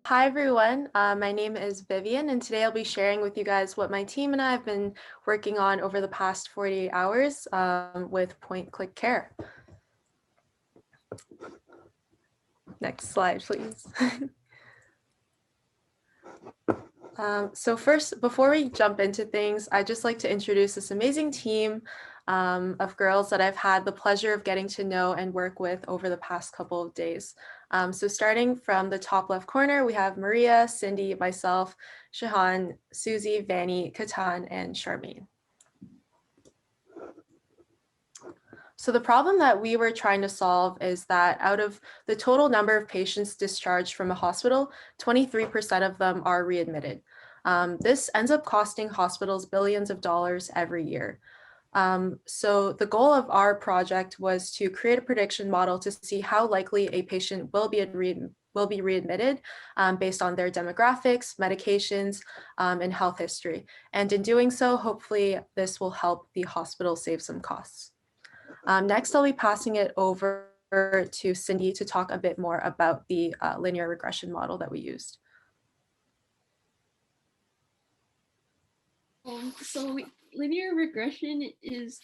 Hi everyone, my name is Vivian and today I'll be sharing with you guys what my team and I have been working on over the past 48 hours with PointClickCare. Next slide, please. So first, before we jump into things, I'd just like to introduce this amazing team of girls that I've had the pleasure of getting to know and work with over the past couple of days. So starting from the top left corner, we have Maria, Cindy, myself, Shahan, Susie, Vanny, Katan, and Charmaine. So the problem that we were trying to solve is that out of the total number of patients discharged from a hospital, 23% of them are readmitted. This ends up costing hospitals billions of dollars every year. So the goal of our project was to create a prediction model to see how likely a patient will be readmitted based on their demographics, medications, and health history. And in doing so, hopefully this will help the hospital save some costs. Next, I'll be passing it over to Cindy to talk a bit more about the linear regression model that we used. Linear regression is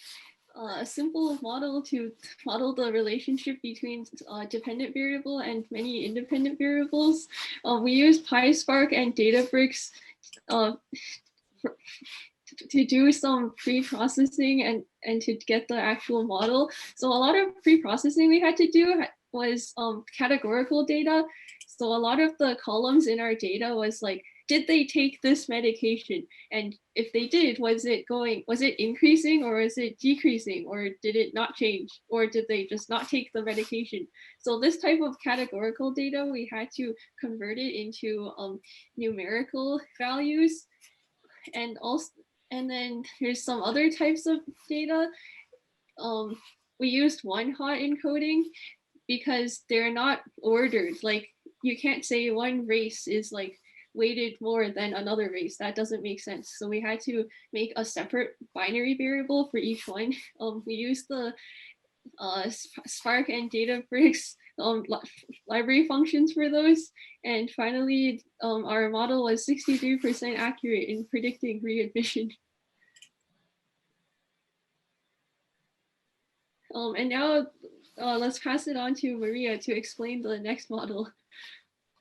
a simple model to model the relationship between dependent variable and many independent variables. We use PySpark and Databricks to do some pre-processing and to get the actual model. So a lot of pre-processing we had to do was categorical data. So a lot of the columns in our data was like, did they take this medication? And if they did, was it increasing or is it decreasing, or did it not change, or did they just not take the medication? So this type of categorical data, we had to convert it into numerical values. And then there's some other types of data. We used one-hot encoding because they're not ordered. Like, you can't say one race is like weighted more than another race. That doesn't make sense. So we had to make a separate binary variable for each one. We used the Spark and Databricks library functions for those. And finally, our model was 63% accurate in predicting readmission. And now let's pass it on to Maria to explain the next model.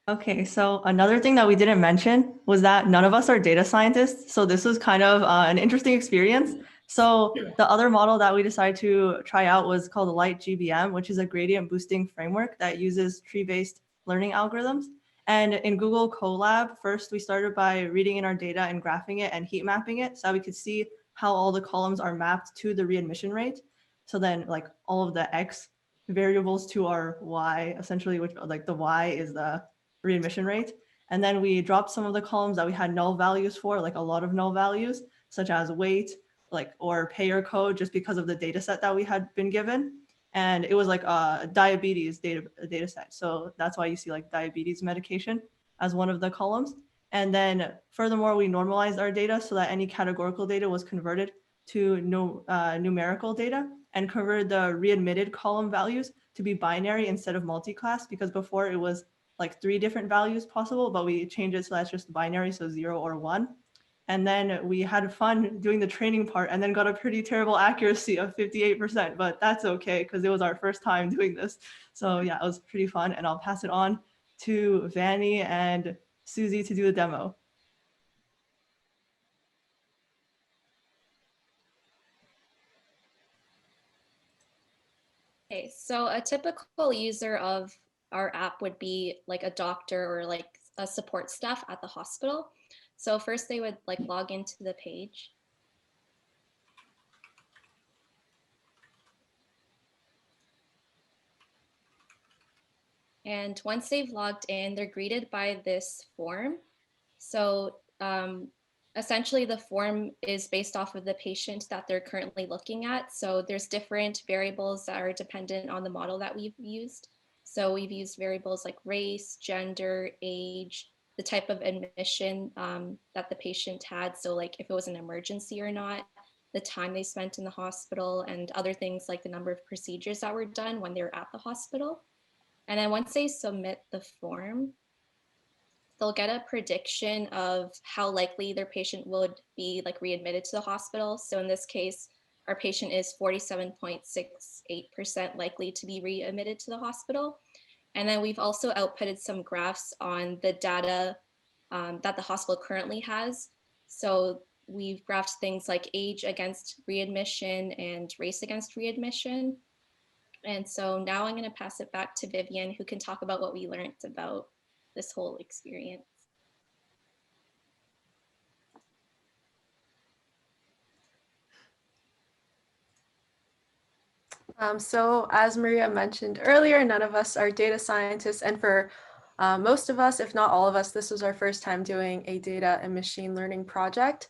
Okay, so another thing that we didn't mention was that none of us are data scientists. So this was kind of an interesting experience. So the other model that we decided to try out was called the Light GBM, which is a gradient boosting framework that uses tree-based learning algorithms. And in Google Colab, first we started by reading in our data and graphing it and heat mapping it so we could see how all the columns are mapped to the readmission rate. So then like all of the X variables to our Y, essentially, which like the Y is the readmission rate. And then we dropped some of the columns that we had null values for, like a lot of null values, such as weight, like, or payer code, just because of the data set that we had been given. And it was like a diabetes data set. So that's why you see like diabetes medication as one of the columns. And then furthermore, we normalized our data so that any categorical data was converted to numerical data, and converted the readmitted column values to be binary instead of multi-class, because before it was like 3 different values possible, but we changed it so that's just binary, so 0 or 1. And then we had fun doing the training part and then got a pretty terrible accuracy of 58%, but that's okay because it was our first time doing this. So yeah, it was pretty fun, and I'll pass it on to Vanny and Susie to do the demo. Okay, so a typical user of our app would be like a doctor or like a support staff at the hospital. So first they would like log into the page. And once they've logged in, they're greeted by this form. So essentially the form is based off of the patient that they're currently looking at. So there's different variables that are dependent on the model that we've used. So we've used variables like race, gender, age, the type of admission that the patient had. So like if it was an emergency or not, the time they spent in the hospital, and other things like the number of procedures that were done when they were at the hospital. And then once they submit the form, they'll get a prediction of how likely their patient would be like readmitted to the hospital. So in this case, our patient is 47.68% likely to be readmitted to the hospital. And then we've also outputted some graphs on the data that the hospital currently has. So we've graphed things like age against readmission and race against readmission. And so now I'm going to pass it back to Vivian, who can talk about what we learned about this whole experience. So as Maria mentioned earlier, none of us are data scientists, and for most of us, if not all of us, this was our first time doing a data and machine learning project.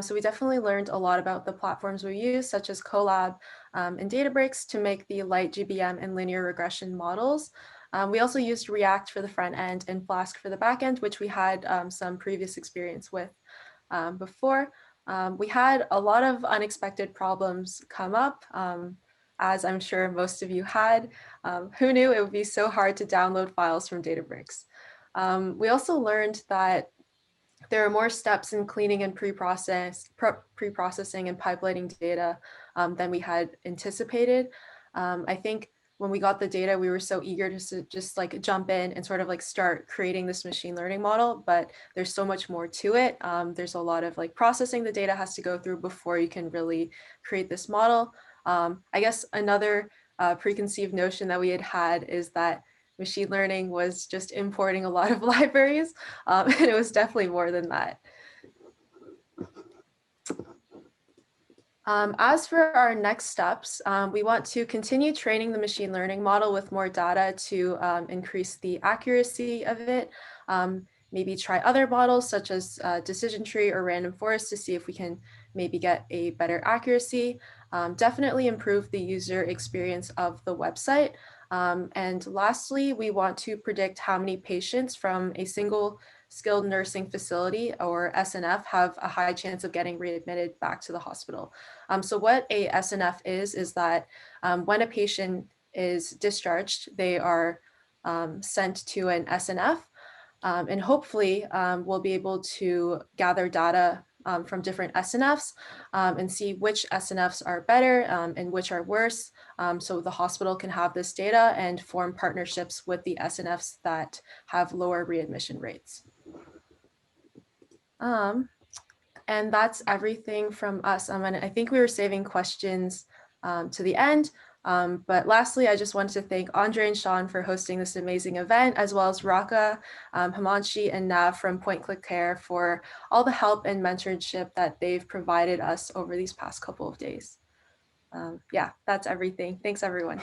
So we definitely learned a lot about the platforms we use, such as Colab and Databricks, to make the light GBM and linear regression models. We also used React for the front end and Flask for the back end, which we had some previous experience with before. We had a lot of unexpected problems come up, as I'm sure most of you had. Who knew it would be so hard to download files from Databricks? We also learned that there are more steps in cleaning and pre-processing and pipelining data than we had anticipated. I think when we got the data, we were so eager to just like jump in and sort of like start creating this machine learning model, but there's so much more to it. There's a lot of like processing the data has to go through before you can really create this model. I guess another preconceived notion that we had is that machine learning was just importing a lot of libraries, and it was definitely more than that. As for our next steps, we want to continue training the machine learning model with more data to increase the accuracy of it. Maybe try other models such as decision tree or random forest to see if we can maybe get a better accuracy. Definitely improve the user experience of the website. And lastly, we want to predict how many patients from a single skilled nursing facility or SNF have a high chance of getting readmitted back to the hospital. So what a SNF is that when a patient is discharged, they are sent to an SNF, and hopefully we'll be able to gather data from different SNFs and see which SNFs are better and which are worse. So the hospital can have this data and form partnerships with the SNFs that have lower readmission rates. And that's everything from us. And I think we were saving questions to the end. But lastly, I just wanted to thank Andre and Sean for hosting this amazing event, as well as Raka, Himanshi, and Nav from PointClickCare for all the help and mentorship that they've provided us over these past couple of days. Yeah, that's everything. Thanks, everyone.